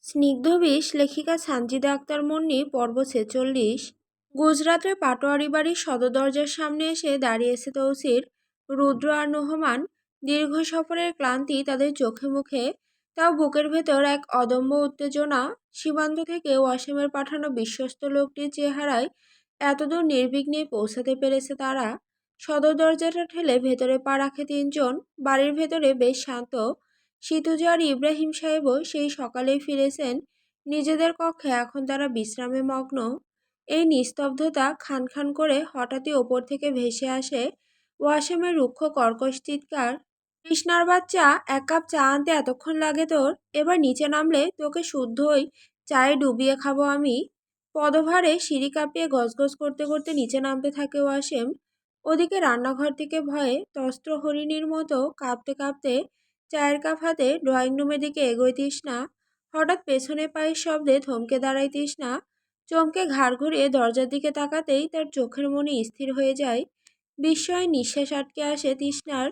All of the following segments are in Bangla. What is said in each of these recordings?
স্নিগ্ধবিষ লেখিকা সানজিদা আক্তার মুন্নি পর্ব ৪৬। গুজরাটের পাটোয়ারি বাড়ির সদর দরজার সামনে এসে দাঁড়িয়েছে তৌসির। রুদ্র আর নোহমান দীর্ঘ সফরের ক্লান্তি তাদের চোখে মুখে, তাও বুকের ভেতর এক অদম্য উত্তেজনা। সীমান্ত থেকে ওয়াসিমের পাঠানো বিশ্বস্ত লোকটির চেহারায় এতদূর নির্বিঘ্নে পৌঁছাতে পেরেছে তারা। সদর দরজাটা ঠেলে ভেতরে পা রাখে তিনজন। বাড়ির ভেতরে বেশ শান্ত। সিতুজা আর ইব্রাহিম সাহেবও সেই সকালেই ফিরেছেন নিজেদের কক্ষে। এখন তারা বিশ্রামে মগ্ন। এই নিস্তব্ধতা খান খান করে হঠাৎই ওপর থেকে ভেসে আসে ওয়াসিমের রুক্ষ কর্কশ চিৎকার। কৃষ্ণার বাচ্চা, 1 কাপ চা আনতে এতক্ষণ লাগে তোর? এবার নিচে নামলে তোকে শুদ্ধই চায়ে ডুবিয়ে খাবো আমি। পদভারে সিঁড়ি কাঁপিয়ে গজগজ করতে করতে নিচে নামতে থাকে ওয়াসিম। ওদিকে রান্নাঘর থেকে ভয়ে তস্ত্র হরিণীর মতো কাঁপতে কাঁপতে চায়ের কাপ হাতে ড্রয়িং রুমের দিকে এগোয় তৃষ্ণা। হঠাৎ পেছনে পায়ের শব্দে থমকে দাঁড়ায় তৃষ্ণা। চমকে ঘাড় ঘুরিয়ে দরজার দিকে তাকাতেই তার চোখের মনে স্থির হয়ে যায়। বিস্ময়ে নিঃশ্বাস আটকে আসে তৃষ্ণার।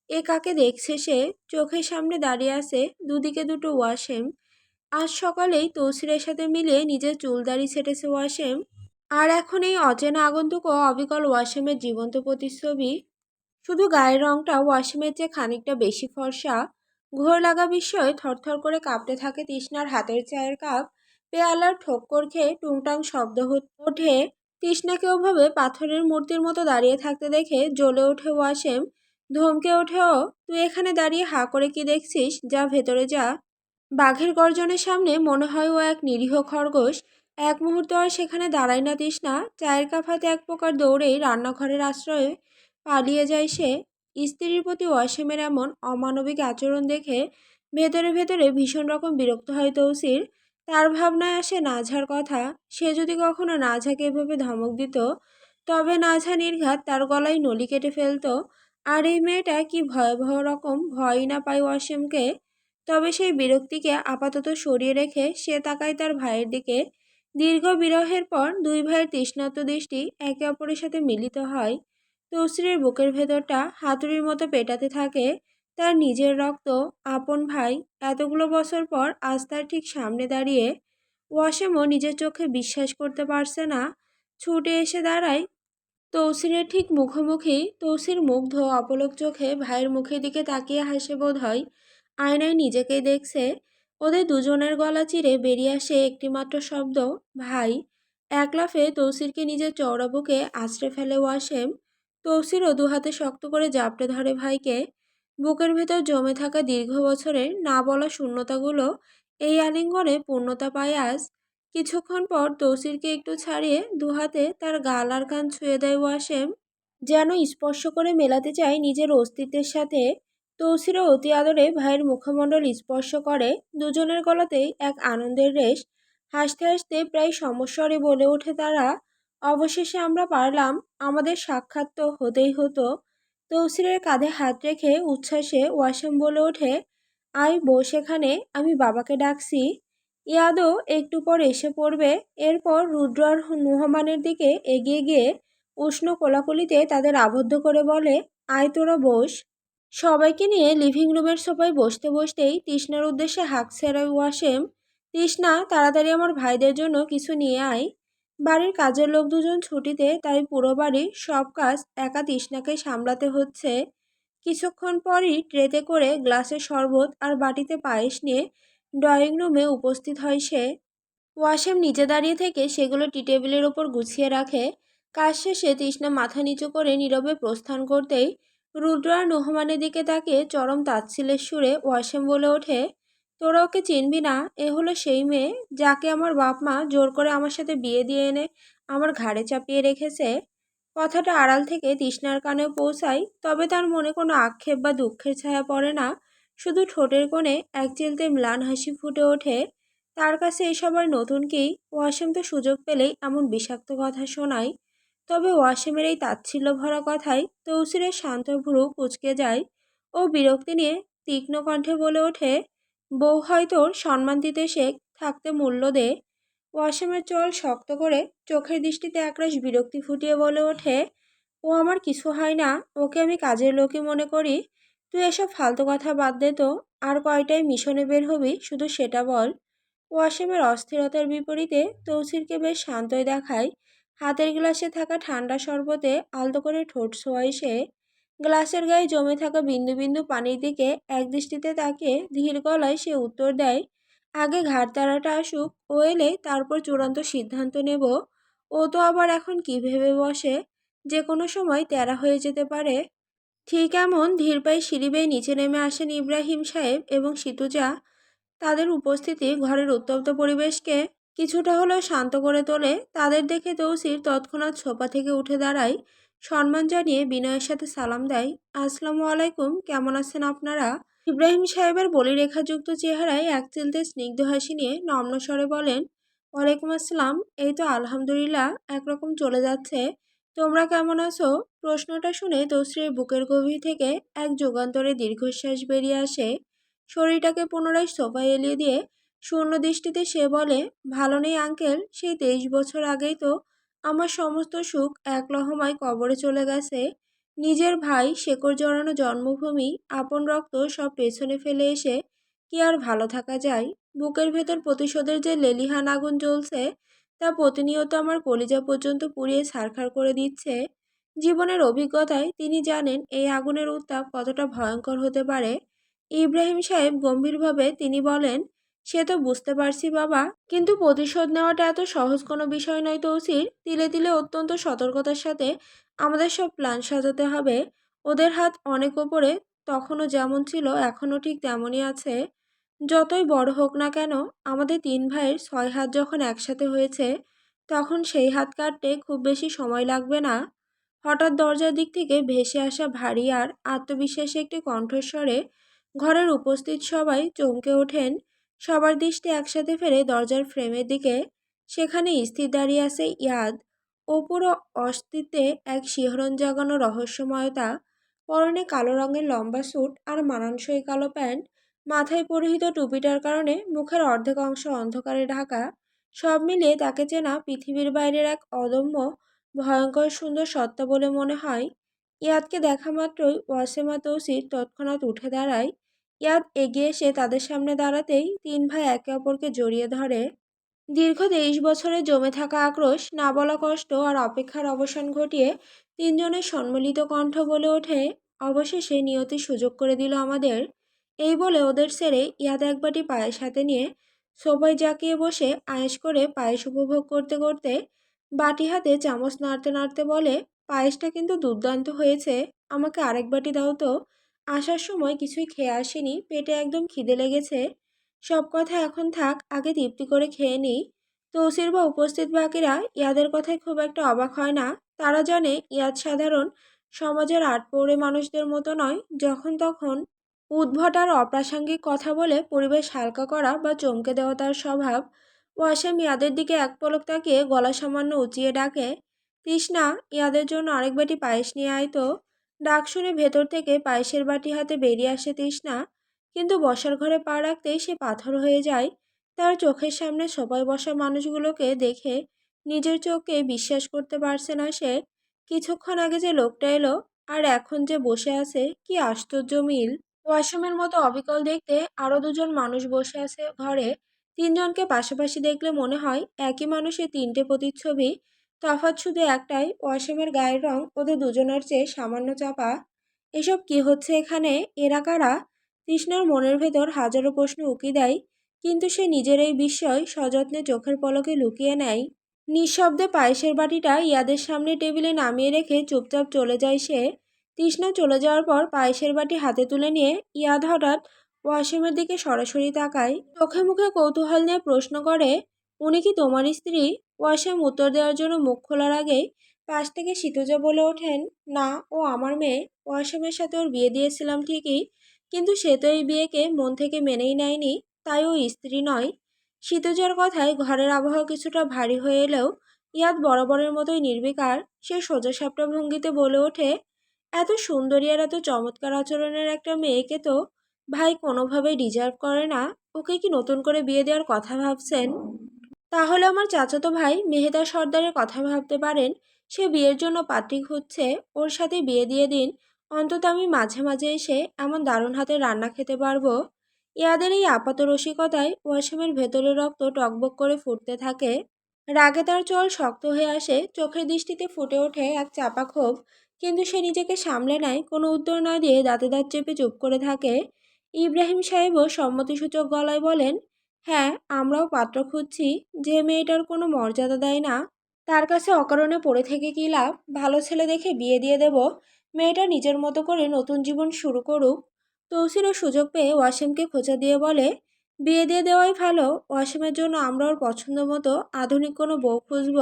এ কাকে দেখছে সে? চোখের সামনে দাঁড়িয়ে আছে দুদিকে দুটো ওয়াসিম। আজ সকালেই তৌসিরের সাথে মিলে নিজের চুলদাড়ি ছেটেছে ওয়াসিম। আর এখন এই অচেনা আগন্তুকও অবিকল ওয়াসিমের জীবন্ত প্রতিচ্ছবি। শুধু গায়ের রংটা ওয়াসিমের চেয়ে খানিকটা বেশি ফর্সা। ঘোর লাগা বিস্ময়ে থরথর করে কাঁপতে থাকে তৃষ্ণার হাতের চায়ের কাপ। পেয়ালার ঠোক্কর খেয়ে টুংটাং শব্দ ওঠে। তৃষ্ণাকে ওভাবে পাথরের মূর্তির মতো দাঁড়িয়ে থাকতে দেখে জ্বলে ওঠে ওয়াসিম। ধমকে ওঠে ও, তুই এখানে দাঁড়িয়ে হাঁ করে কি দেখছিস? যা ভেতরে যা। বাঘের গর্জনের সামনে মনে হয় ও এক নিরীহ খরগোশ। এক মুহূর্ত আর সেখানে দাঁড়ায় না তৃষ্ণা। চায়ের কাপ হাতে এক প্রকার দৌড়েই রান্নাঘরের আশ্রয়ে পালিয়ে যায় সে। স্ত্রীর প্রতি ওয়াসিমের এমন অমানবিক আচরণ দেখে ভেতরে ভেতরে ভীষণ রকম বিরক্ত হয় তৌসির। তার ভাবনায় আসে নাঝার কথা। সে যদি কখনো নাঝাকে এভাবে ধমক দিত, তবে নাঝা নির্ঘাত তার গলায় নলি কেটে ফেলতো। আর এই মেয়েটা কি ভয়াবহ রকম ভয়ই না পায় ওয়াসিমকে। তবে সেই বিরক্তিকে আপাতত সরিয়ে রেখে সে তাকায় তার ভাইয়ের দিকে। দীর্ঘ বিরহের পর দুই ভাইয়ের তৃষ্ণার্ত দৃষ্টি একে অপরের সাথে মিলিত হয়। তসরির বুকের ভেতরটা হাতুড়ির মতো পেটাতে থাকে। তার নিজের রক্ত, আপন ভাই, এতগুলো বছর পর আজ তার ঠিক সামনে দাঁড়িয়ে। ওয়াসিমও নিজের চোখে বিশ্বাস করতে পারছে না। ছুটে এসে দাঁড়ায় তৌসিরের ঠিক মুখোমুখি। তৌসির মুগ্ধ অপলক চোখে ভাইয়ের মুখের দিকে তাকিয়ে হাসে বোধ হয়। আয়নায় নিজেকেই দেখছে। ওদের দুজনের গলা চিরে বেরিয়ে আসে একটিমাত্র শব্দ, ভাই। এক লাফে তৌসিরকে নিজের চওড়া বুকে আছড়ে ফেলে ওয়াসিম। তৌসিরও দুহাতে শক্ত করে জাপটে ধরে ভাইকে। বুকের ভেতর জমে থাকা দীর্ঘ বছরের না বলা শূন্যতাগুলো এই আলিঙ্গনে পূর্ণতা পায় আজ। কিছুক্ষণ পর তৌসিরকে একটু ছাড়িয়ে দুহাতে তার গাল আর কান ছুঁয়ে দেয় ওয়াসিম, যেন স্পর্শ করে মেলাতে চায় নিজের অস্তিত্বের সাথে। তৌসিরও অতি আদরে ভাইয়ের মুখমণ্ডল স্পর্শ করে। দুজনের গলাতেই এক আনন্দের রেশ। হাসতে হাসতে প্রায় সমস্বরে বলে ওঠে তারা, অবশেষে আমরা পারলাম। আমাদের সাক্ষাৎ তো হতেই হতো। তৌসিরের কাঁধে হাত রেখে উচ্ছ্বাসে ওয়াসিম বলে ওঠে, আয় বস এখানে, আমি বাবাকে ডাকছি। ইয়াদও একটু পর এসে পড়বে। এরপর রুদ্র আর নুহমানের দিকে এগিয়ে গিয়ে উষ্ণ কোলাকুলিতে তাদের আবদ্ধ করে বলে, আয় তোরা বস। সবাইকে নিয়ে লিভিং রুমের সোফায় বসতে বসতেই তৃষ্ণার উদ্দেশ্যে হাঁক ছেড়ায় ওয়াসিম, তৃষ্ণা, তাড়াতাড়ি আমার ভাইদের জন্য কিছু নিয়ে আয়। বাড়ির কাজের লোক দুজন ছুটিতে, তাই পুরো বাড়ির সব কাজ একা তৃষ্ণাকে সামলাতে হচ্ছে। কিছুক্ষণ পরই ট্রেতে করে গ্লাসে শরবত আর বাটিতে পায়েস নিয়ে ড্রয়িং রুমে উপস্থিত হয় সে। ওয়াসিম নিচে দাঁড়িয়ে থেকে সেগুলো টি টেবিলের ওপর গুছিয়ে রাখে। কাজ শেষে তৃষ্ণা মাথা নিচু করে নীরবে প্রস্থান করতেই রুদ্র আর নোহমানের দিকে তাকিয়ে চরম তাচ্ছিল্যের সুরে ওয়াসিম বলে ওঠে, তোরা ওকে চিনবি না? এ হলো সেই মেয়ে যাকে আমার বাপ মা জোর করে আমার সাথে বিয়ে দিয়ে এনে আমার ঘাড়ে চাপিয়ে রেখেছে। কথাটা আড়াল থেকে তৃষ্ণার কানেও পৌঁছায়, তবে তার মনে কোনো আক্ষেপ বা দুঃখের ছায়া পড়ে না। শুধু ঠোঁটের কোণে এক চিলতে ম্লান হাসি ফুটে ওঠে। তার কাছে এসব আর নতুন কি? ওয়াসিম তো সুযোগ পেলেই এমন বিষাক্ত কথা শোনায়। তবে ওয়াসিমের এই তাচ্ছিল্য ভরা কথায় তৌসিরের শান্ত ভ্রু কুঁচকে যায়। ও বিরক্তি নিয়ে তীক্ষ্ণ কণ্ঠে বলে ওঠে, বউ হয় তোর, সম্মান দিতে শেখ, থাকতে মূল্য দে। ওয়াসিমের চোয়াল শক্ত করে চোখের দৃষ্টিতে একরাশ বিরক্তি ফুটিয়ে বলে ওঠে, ও আমার কিছু হয় না, ওকে আমি কাজের লোকই মনে করি। তুই এসব ফালতু কথা বাদ দে তো। আর কয়টায় মিশনে বের হবি শুধু সেটা বল। ওয়াসিমের অস্থিরতার বিপরীতে তৌসিরকে বেশ শান্তই দেখায়। হাতের গ্লাসে থাকা ঠান্ডা শরবতে আলতো করে ঠোঁট ছোঁয়ায় সে। গ্লাসের গায়ে জমে থাকা বিন্দু বিন্দু পানির দিকে একদৃষ্টিতে তাকিয়ে ধীর গলায় সে উত্তর দেয়, আগে ঘাড় তাড়াটা আসুক, ও এলে তারপর চূড়ান্ত সিদ্ধান্ত নেব। ও তো আবার এখন কি ভেবে বসে, যে কোনো সময় তেরা হয়ে যেতে পারে। ঠিক এমন ধীর পায়ে সিঁড়ি বেয়ে নিচে নেমে আসেন ইব্রাহিম সাহেব এবং সিতুজা। তাদের উপস্থিতি ঘরের উত্তপ্ত পরিবেশকে কিছুটা হলেও শান্ত করে তোলে। তাদের দেখে তৌসির তৎক্ষণাৎ সোফা থেকে উঠে দাঁড়ায়, সম্মান জানিয়ে বিনয়ের সাথে সালাম দেয়। আসসালামু আলাইকুম, কেমন আছেন আপনারা? ইব্রাহিম সাহেবের বলিরেখাযুক্ত চেহারায় এক চিলতে স্নিগ্ধ হাসি নিয়ে নম্র স্বরে বলেন, ওয়ালাইকুম আসসালাম, এই তো আলহামদুলিল্লাহ, একরকম চলে যাচ্ছে। তোমরা কেমন আছো? প্রশ্নটা শুনে তৌসিরের বুকের গভীর থেকে এক যুগান্তরে দীর্ঘশ্বাস বেরিয়ে আসে। শরীরটাকে পুনরায় সোফায় এলিয়ে দিয়ে শূন্য দৃষ্টিতে সে বলে, ভালো নেই আঙ্কেল, সেই 23 বছর আগেই তো আমার সমস্ত সুখ এক লহমায় কবরে চলে গেছে। নিজের ভাই, শেকড় জড়ানো জন্মভূমি, আপন রক্ত সব পেছনে ফেলে এসে কি আর ভালো থাকা যায়? বুকের ভেতর প্রতিশোধের যে লেলিহান আগুন জ্বলছে, তা প্রতিনিয়ত আমার কলিজা পর্যন্ত পুড়িয়ে ছারখার করে দিচ্ছে। জীবনের অভিজ্ঞতায় তিনি জানেন এই আগুনের উত্তাপ কতটা ভয়ঙ্কর হতে পারে। ইব্রাহিম সাহেব গম্ভীরভাবে তিনি বলেন, সে তো বুঝতে পারছি বাবা, কিন্তু প্রতিশোধ নেওয়াটা এত সহজ কোনো বিষয় নয় তৌসির। তিলে তিলে অত্যন্ত সতর্কতার সাথে আমাদের সব প্ল্যান সাজাতে হবে। ওদের হাত অনেক ওপরে, তখনও যেমন ছিল এখনও ঠিক তেমনই আছে। যতই বড় হোক না কেন, আমাদের 3 ভাইয়ের 6 হাত যখন একসাথে হয়েছে, তখন সেই হাত কাটতে খুব বেশি সময় লাগবে না। হঠাৎ দরজার দিক থেকে ভেসে আসা ভারী আর আত্মবিশ্বাসী একটি কণ্ঠস্বরে ঘরের উপস্থিত সবাই চমকে ওঠেন। সবার দৃষ্টি একসাথে ফেরে দরজার ফ্রেমের দিকে। সেখানে স্থির দাঁড়িয়ে আছে ইয়াদ। ও পুরো অস্তিত্বে এক শিহরণ জাগানো রহস্যময়তা। পরনে কালো রঙের লম্বা স্যুট আর মানানসই কালো প্যান্ট। মাথায় পরিহিত টুপিটার কারণে মুখের অর্ধেক অংশ অন্ধকারে ঢাকা। সব মিলিয়ে তাকে চেনা পৃথিবীর বাইরের এক অদম্য ভয়ঙ্কর সুন্দর সত্তা বলে মনে হয়। ইয়াদকে দেখা মাত্রই ওয়াসেমা তৌসির তৎক্ষণাৎ উঠে দাঁড়ায়। ইয়াদ এগিয়ে এসে তাদের সামনে দাঁড়াতেই 3 ভাই একে অপরকে জড়িয়ে ধরে। দীর্ঘ 23 বছরে জমে থাকা আক্রোশ, না বলা কষ্ট আর অপেক্ষার অবসান ঘটিয়ে 3জনের সম্মিলিত কণ্ঠ বলে ওঠে, অবশেষে নিয়তি সুযোগ করে দিল আমাদের। এই বলে ওদের ছেড়ে ইয়াদ এক বাটি পায়েস হাতে নিয়ে সোফায় জাঁকিয়ে বসে আয়েশ করে পায়েস উপভোগ করতে করতে বাটি হাতে চামচ নাড়তে নাড়তে বলে, পায়েসটা কিন্তু দুর্দান্ত হয়েছে, আমাকে আরেক বাটি দাও তো। আসার সময় কিছুই খেয়ে আসিনি, পেটে একদম খিদে লেগেছে। সব কথা এখন থাক, আগে তৃপ্তি করে খেয়ে নিই। তৌসির বা উপস্থিত বাকিরা ইয়াদের কথায় খুব একটা অবাক হয় না। তারা জানে ইয়াদ সাধারণ সমাজের আটপৌরে মানুষদের মতো নয়, যখন তখন উদ্ভট আর অপ্রাসঙ্গিক কথা বলে পরিবেশ হালকা করা বা চমকে দেওয়া তার স্বভাব। ওয়াসিম ইয়াদের দিকে এক পলক তাকিয়ে গলা সামান্য উঁচিয়ে ডাকে, তৃষ্ণা, ইয়াদের জন্য আরেক বাটি পায়েস নিয়ে আয় তো। ডাক শুনে ভেতর থেকে পায়েসের বাটি হাতে বেরিয়ে আসে তৃষ্ণা, কিন্তু বসার ঘরে পা রাখতেই সে পাথর হয়ে যায়। তার চোখের সামনে সোফায় বসা মানুষগুলোকে দেখে নিজের চোখকে বিশ্বাস করতে পারছে না সে। কিছুক্ষণ আগে যে লোকটা এলো, আর এখন যে বসে আছে, কি আশ্চর্য মিল! ওয়াসিমের মতো অবিকল দেখতে আরো 2জন মানুষ বসে আছে ঘরে। 3জনকে পাশাপাশি দেখলে মনে হয় একই মানুষের 3টে প্রতিচ্ছবি। তফাৎ শুধু একটাই, ওয়াসিমের গায়ের রং ওদের দুজনের চেয়ে সামান্য চাপা। এসব কি হচ্ছে এখানে? এরা কারা? তৃষ্ণার মনের ভেতর হাজারো প্রশ্ন উকি দেয়, কিন্তু সে নিজের এই বিস্ময় সযত্নে চোখের পলকে লুকিয়ে নেয়। নিঃশব্দে পায়েসের বাটিটা ইয়াদের সামনে টেবিলে নামিয়ে রেখে চুপচাপ চলে যায় সে। তৃষ্ণা চলে যাওয়ার পর পায়েসের বাটি হাতে তুলে নিয়ে ইয়াদ হঠাৎ ওয়াসিমের দিকে সরাসরি তাকায়। চোখে মুখে কৌতূহল নিয়ে প্রশ্ন করে, উনি কি তোমার স্ত্রী? ওয়াসিম উত্তর দেওয়ার জন্য মুখ খোলার আগেই পাশ থেকে সিতুজা বলে ওঠেন, না, ও আমার মেয়ে। ওয়াসিমের সাথে ওর বিয়ে দিয়েছিলাম ঠিকই, কিন্তু সে তো এই বিয়েকে মন থেকে মেনেই নেয়নি, তাই ও স্ত্রী নয়। সিতুজার কথায় ঘরের আবহাওয়া কিছুটা ভারী হয়ে এলেও ইয়াদ বরাবরের মতোই নির্বিকার। সে সোজাসাপটা ভঙ্গিতে বলে ওঠে, এত সুন্দরী আর এত চমৎকার আচরণের একটা মেয়েকে তো ভাই কোনোভাবেই ডিজার্ভ করে না। ওকে কি নতুন করে বিয়ে দেওয়ার কথা ভাবছেন? তাহলে আমার চাচাতো ভাই মেহেদা সর্দারের কথা ভাবতে পারেন। সে বিয়ের জন্য পাত্রী খুঁজছে, ওর সাথে বিয়ে দিয়ে দিন। অন্তত আমি মাঝে মাঝে এসে এমন দারুণ হাতে রান্না খেতে পারবো। ইয়াদের এই আপাত রসিকতায় ওয়াসিমের ভেতরের রক্ত টকবক করে ফুটতে থাকে। রাগে তার চোয়াল শক্ত হয়ে আসে, চোখের দৃষ্টিতে ফুটে ওঠে এক চাপা ক্ষোভ। কিন্তু সে নিজেকে সামলে নেয়, কোনো উত্তর না দিয়ে দাঁতে দাঁত চেপে চুপ করে থাকে। ইব্রাহিম সাহেবও সম্মতিসূচক গলায় বলেন, হ্যাঁ, আমরাও পাত্র খুঁজছি। যে মেয়েটার কোনো মর্যাদা দেয় না, তার কাছে অকারণে পড়ে থেকে কী লাভ? ভালো ছেলে দেখে বিয়ে দিয়ে দেব। মেয়েটা নিজের মতো করে নতুন জীবন শুরু করুক। তৌসিরও সুযোগ পেয়ে ওয়াসিমকে খোঁচা দিয়ে বলে, বিয়ে দিয়ে দেওয়াই ভালো। ওয়াসিমের জন্য আমরা ওর পছন্দ মতো আধুনিক কোনো বউ খুঁজব।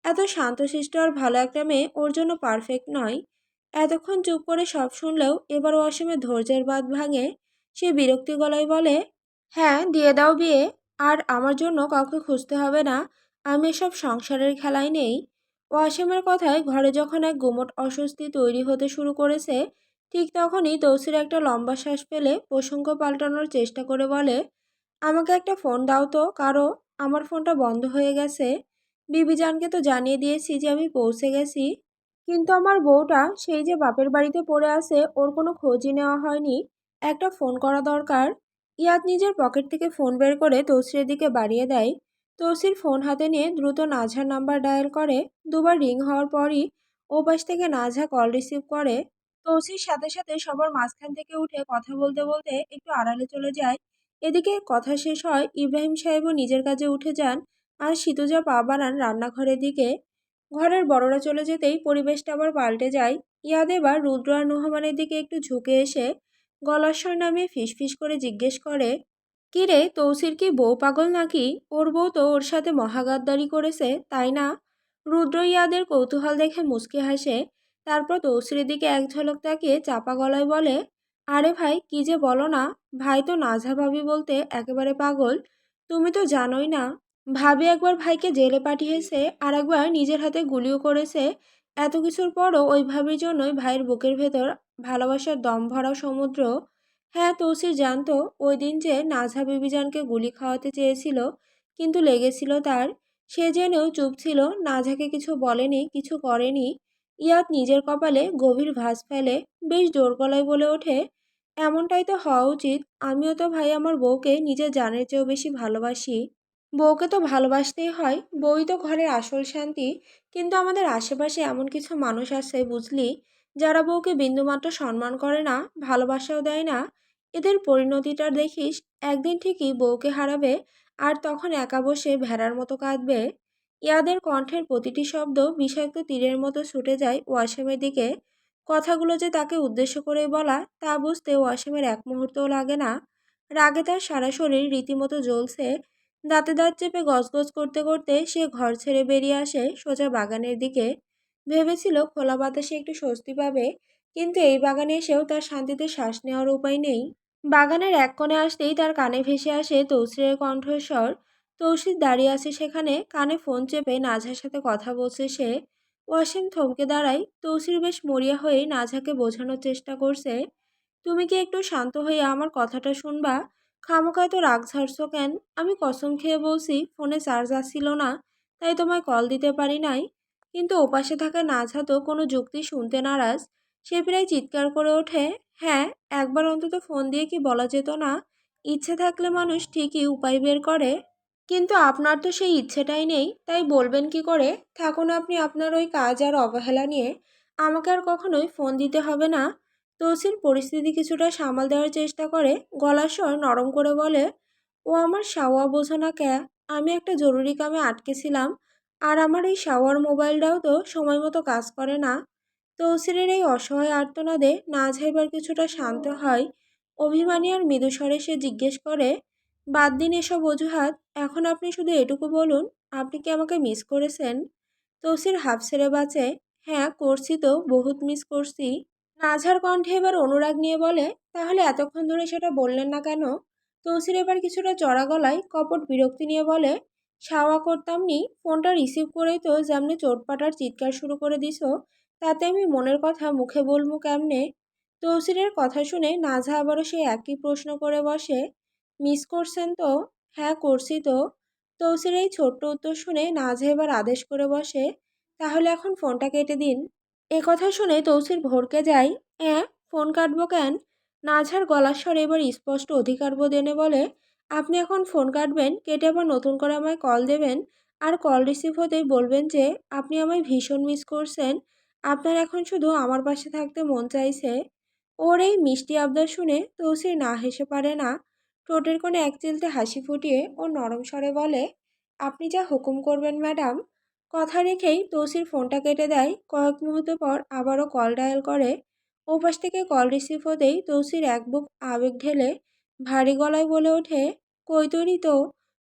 এত শান্তশিষ্ট আর ভালো একটা মেয়ে ওর জন্য পারফেক্ট নয়। এতক্ষণ চুপ করে সব শুনলেও এবার ওয়াসিমের ধৈর্যের বাঁধ ভাঙে। সে বিরক্তি গলায় বলে, হ্যাঁ, দিয়ে দাও বিয়ে। আর আমার জন্য কাউকে খুঁজতে হবে না। আমি এসব সংসারের খেলায় নেই। ওয়াসিমের কথায় ঘরে যখন এক গুমোট অস্বস্তি তৈরি হতে শুরু করেছে, ঠিক তখনই তৌসির একটা লম্বা শ্বাস ফেলে প্রসঙ্গ পাল্টানোর চেষ্টা করে বলে, আমাকে একটা ফোন দাও তো কারো। আমার ফোনটা বন্ধ হয়ে গেছে। বিবিজানকে তো জানিয়ে দিয়েছি যে আমি পৌঁছে গেছি, কিন্তু আমার বউটা সেই যে বাপের বাড়িতে পড়ে আছে, ওর কোনো খোঁজই নেওয়া হয়নি। একটা ফোন করা দরকার। ইয়াদ নিজের পকেট থেকে ফোন বের করে তৌসিরের দিকে বাড়িয়ে দেয়। তৌসির ফোন হাতে নিয়ে দ্রুত নাঝার নাম্বার ডায়াল করে। দুবার রিং হওয়ার পরই ওপাশ থেকে নাঝা কল রিসিভ করে। তৌসির সাথে সাথে সবার মাঝখান থেকে উঠে কথা বলতে বলতে একটু আড়ালে চলে যায়। এদিকে কথা শেষ হয়, ইব্রাহিম সাহেবও নিজের কাজে উঠে যান আর সিতুজা পা বাড়ান রান্নাঘরের দিকে। ঘরের বড়রা চলে যেতেই পরিবেশটা আবার পাল্টে যায়। ইয়াদ এবার রুদ্র আর নুহমানের দিকে একটু ঝুঁকে এসে গলার স্বর নামিয়ে ফিসফিস করে জিজ্ঞেস করে, কিরে, তৌসির কি বউ পাগল নাকি? ওর বউ তো ওর সাথে মহাগাদ্দারি করেছে, তাই না? রুদ্র ইয়াদের কৌতূহল দেখে মুচকি হাসে। তারপর তৌসিরের দিকে এক ঝলক তাকিয়ে চাপা গলায় বলে, আরে ভাই, কি যে বলো না। ভাই তো নাঝা ভাবি বলতে একেবারে পাগল। তুমি তো জানোই না, ভাবি একবার ভাইকে জেলে পাঠিয়েছে আর একবার নিজের হাতে গুলিও করেছে। এত কিছুর পরও ওই ভাবির জন্যই ভাইয়ের বুকের ভেতর ভালোবাসার দম ভরা সমুদ্র। হ্যাঁ, তৌসির জানতো ওই দিন যে নাঝা বিবিজানকে গুলি খাওয়াতে চেয়েছিল, কিন্তু লেগেছিল তার। সে জেনেও চুপ ছিল, নাঝাকে কিছু বলেনি, কিছু করেনি। ইয়াদ নিজের কপালে গভীর ভাঁজ ফেলে বেশ জোর গলায় বলে ওঠে, এমনটাই তো হওয়া উচিত। আমিও তো ভাই আমার বউকে নিজের জানের চেয়েও বেশি ভালোবাসি। বউকে তো ভালোবাসতেই হয়, বউই তো ঘরের আসল শান্তি। কিন্তু আমাদের আশেপাশে এমন কিছু মানুষ আছে বুঝলি, যারা বউকে বিন্দুমাত্র সম্মান করে না, ভালোবাসাও দেয় না। এদের পরিণতিটা দেখিস, একদিন ঠিকই বউকে হারাবে, আর তখন একা বসে ভেড়ার মতো কাঁদবে। ইয়াদের কণ্ঠের প্রতিটি শব্দ বিষাক্ত তীরের মতো ছুটে যায় ওয়াসিমের দিকে। কথাগুলো যে তাকে উদ্দেশ্য করে বলা, তা বুঝতে ওয়াসিমের এক মুহূর্তও লাগে না। রাগে তার সারা শরীর রীতিমতো জ্বলছে। দাঁতে দাঁত চেপে গজগজ করতে করতে সে ঘর ছেড়ে বেরিয়ে আসে সোজা বাগানের দিকে। ভেবেছিল খোলা বাতাসে একটু স্বস্তি পাবে, কিন্তু এই বাগানে এসেও তার শান্তিতে শ্বাস নেওয়ার উপায় নেই। বাগানের এক কোণে আসতেই তার কানে ভেসে আসে তৌসিরের কণ্ঠস্বর। তৌসির দাঁড়িয়ে আছে সেখানে, কানে ফোন চেপে নাঝার সাথে কথা বলছে সে। ওয়াসিম থমকে দাঁড়ায়। তৌসির বেশ মরিয়া হয়ে নাঝাকে বোঝানোর চেষ্টা করছে, তুমি কি একটু শান্ত হয়ে আমার কথাটা শুনবা? খামোকা তো রাগ ঝাড়ছো কেন? আমি কসম খেয়ে বলছি ফোনে চার্জ আসছিল না, তাই তোমায় কল দিতে পারি নাই। কিন্তু ওপাশে থাকা নাঝা তো কোনো যুক্তি শুনতে নারাজ। সে প্রায় চিৎকার করে ওঠে, হ্যাঁ, একবার অন্তত ফোন দিয়ে কি বলা যেত না? ইচ্ছে থাকলে মানুষ ঠিকই উপায় বের করে। কিন্তু আপনার তো সেই ইচ্ছেটাই নেই, তাই বলবেন কি করে? থাকুন আপনি আপনার ওই কাজ আর অবহেলা নিয়ে। আমাকে আর কখনোই ফোন দিতে হবে না। তৌসির পরিস্থিতি কিছুটা সামাল দেওয়ার চেষ্টা করে, গলার স্বর নরম করে বলে, ও আমার শাওয়া বোঝো না ক্যা? আমি একটা জরুরি কামে আটকে ছিলাম, আর আমার এই শাওয়ার মোবাইলটাও তো সময় মতো কাজ করে না। তৌসিরের এই অসহায় আর্তনাদে না যাইবার কিছুটা শান্ত হয়। অভিমানী আর মৃদু স্বরে সে জিজ্ঞেস করে, বাদ দিন এসব অজুহাত। এখন আপনি শুধু এটুকু বলুন, আপনি কি আমাকে মিস করেছেন? তৌসির হাফ ছেড়ে বাঁচে, হ্যাঁ করছি তো, বহুত মিস করছি। নাঝার কণ্ঠে এবার অনুরাগ নিয়ে বলে, তাহলে এতক্ষণ ধরে সেটা বললেন না কেন? তৌসির এবার কিছুটা চড়া গলায় কপট বিরক্তি নিয়ে বলে, সাওয়া করতাম নি, ফোনটা রিসিভ করেই তো যেমনি চোটপাটার চিৎকার শুরু করে দিছো, তাতে আমি মনের কথা মুখে বলবো কেমনে? তৌসিরের কথা শুনে নাঝা আবারও সে একই প্রশ্ন করে বসে, মিস করছেন তো? হ্যাঁ করছি তো। তৌসির এই ছোট্ট উত্তর শুনে নাঝা এবার আদেশ করে বসে, তাহলে এখন ফোনটা কেটে দিন। এ কথা শুনে তৌসির ভড়কে যায়, ফোন কাটবো কেন? নাঝার গলার স্বর এবার স্পষ্ট অধিকারবোধ এনে বলে, আপনি এখন ফোন কাটবেন, কেটে আবার নতুন করে আমায় কল দেবেন, আর কল রিসিভ হতেই বলবেন যে আপনি আমায় ভীষণ মিস করছেন, আপনার এখন শুধু আমার পাশে থাকতে মন চাইছে। ওর এই মিষ্টি আবদার শুনে তৌসির না হেসে পারে না। ঠোঁটের কোণে এক চিলতে হাসি ফুটিয়ে ও নরম স্বরে বলে, আপনি যা হুকুম করবেন ম্যাডাম। কথা রেখেই তৌসির ফোনটা কেটে দেয়। কয়েক মুহূর্ত পর আবারও কল ডায়াল করে। ওপাশ থেকে কল রিসিভ হতেই তৌসির এক বুক আবেগ ঢেলে ভারী গলায় বলে ওঠে, কই তরি তো,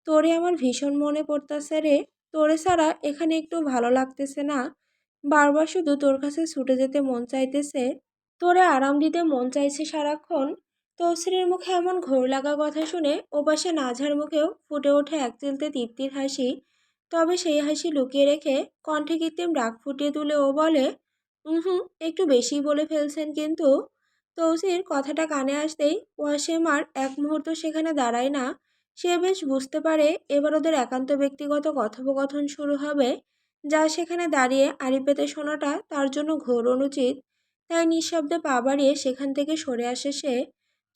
তোরে আমার ভীষণ মনে পড়তাছে রে, তোরে ছাড়া এখানে একটু ভালো লাগতেছে না, বারবার শুধু তোর কাছে ছুটে যেতে মন চাইতেছে, তোরে আরাম দিতে মন চাইছে সারাক্ষণ। তৌসিরের মুখে এমন ঘোর লাগা কথা শুনে ওপাশে নাঝার মুখেও ফুটে ওঠে এক চিলতে তৃপ্তির হাসি। তবে সেই হাসি লুকিয়ে রেখে কণ্ঠে কৃত্রিম রাগ ফুটিয়ে তুলে ও বলে, হুম, একটু বেশিই বলে ফেলছেন কিন্তু। তৌসির কথাটা কানে আসতেই ওয়াসিম আর এক মুহূর্ত সেখানে দাঁড়ায় না। সে বেশ বুঝতে পারে এবার ওদের একান্ত ব্যক্তিগত কথোপকথন শুরু হবে, যা সেখানে দাঁড়িয়ে আড়ি পেতে শোনাটা তার জন্য ঘোর অনুচিত। তাই নিঃশব্দে পা বাড়িয়ে সেখান থেকে সরে আসে সে।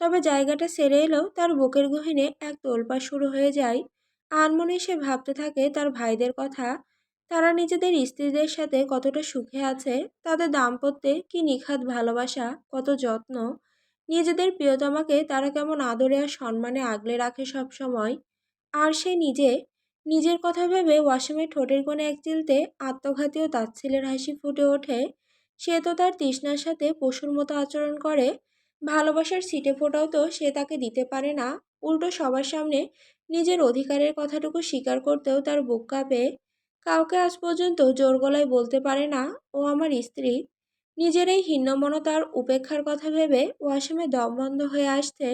তবে জায়গাটা ছেড়ে এলেও তার বুকের গহীনে এক তোলপাড় শুরু হয়ে যায়। আনমনে সে ভাবতে থাকে তার ভাইদের কথা। তারা নিজেদের স্ত্রীদের সাথে কতটা সুখে আছে, তাদের দাম্পত্যে কি নিখাদ ভালোবাসা, কত যত্ন, নিজেদের প্রিয়তমাকে তারা কেমন আদরে আর সম্মানে আগলে রাখে সব সময়। আর সে নিজে নিজের কথা ভেবে ওয়াসিমের ঠোঁটের কোণে এক চিলতে আত্মঘাতী ও তাচ্ছিল্যের হাসি ফুটে ওঠে। সে তো তার তৃষ্ণার সাথে পশুর মতো আচরণ করে, ভালোবাসার ছিটে ফোঁটাও তো সে তাকে দিতে পারে না, উল্টো সবার সামনে নিজের অধিকারের কথাটুকু স্বীকার করতেও তার বুক কাঁপে। কাউকে আজ পর্যন্ত জোর গলায় বলতে পারে না ও আমার স্ত্রী। নিজের এই হীনমন্যতার উপেক্ষার কথা ভেবে ওয়াসিমের দম বন্ধ হয়ে আসছে।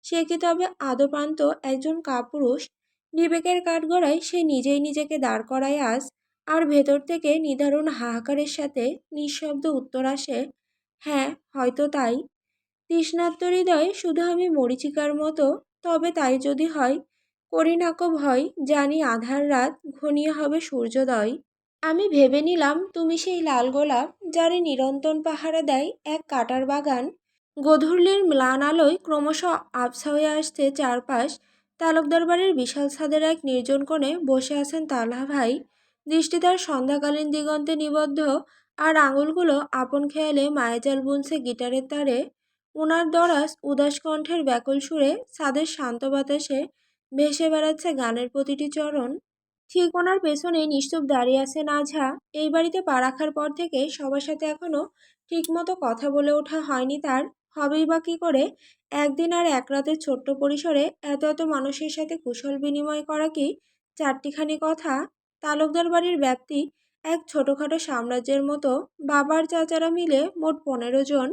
সে কি তবে আদপান্ত একজন কাপুরুষ? বিবেকের কাঠগড়ায় সে নিজেই নিজেকে দাঁড় করায় আজ। আর ভেতর থেকে নিদারুণ হাহাকারের সাথে নিঃশব্দ উত্তর আসে, হ্যাঁ, হয়তো তাই। তৃষ্ণার্ত হৃদয়ে শুধু আমি মরীচিকার মতো, তবে তাই যদি হয়, করি নাকো ভয়, জানি আধার রাত ঘনিয়ে হবে সূর্যোদয়। আমি ভেবে নিলাম তুমি সেই লাল গোলাপ, যারে নিরন্তর পাহারা দেয় এক কাঁটার বাগান। গোধূলির ম্লান আলোয় ক্রমশ আবছা হয়ে আসছে চারপাশ। তালুকদার বাড়ির বিশাল ছাদের এক নির্জন কোণে বসে আছেন তালহা ভাই। দৃষ্টি তার সন্ধ্যাকালীন দিগন্তে নিবদ্ধ, আর আঙুলগুলো আপন খেয়ালে মায়াজাল বুনছে গিটারের তারে। উনার দরাজ উদাস কণ্ঠের ব্যাকুল সুরে ছাদের শান্ত বাতাসে ভেসে বেড়াচ্ছে গানের প্রতিটি চরণ। ঠিক ওনার পেছনেই নিশ্চুপ দাঁড়িয়ে আছে নাঝা। এই বাড়িতে পা রাখার পর থেকে সবার সাথে এখনো ঠিকমতো কথা বলে ওঠা হয়নি তার। হবেই বা কী করে? একদিন আর এক রাতের ছোট্ট পরিসরে এত এত মানুষের সাথে কুশল বিনিময় করা কি চারটিখানি কথা? তালুকদার বাড়ির ব্যাপ্তি এক ছোটখাটো সাম্রাজ্যের মতো। বাবার চাচারা মিলে মোট 15 জন।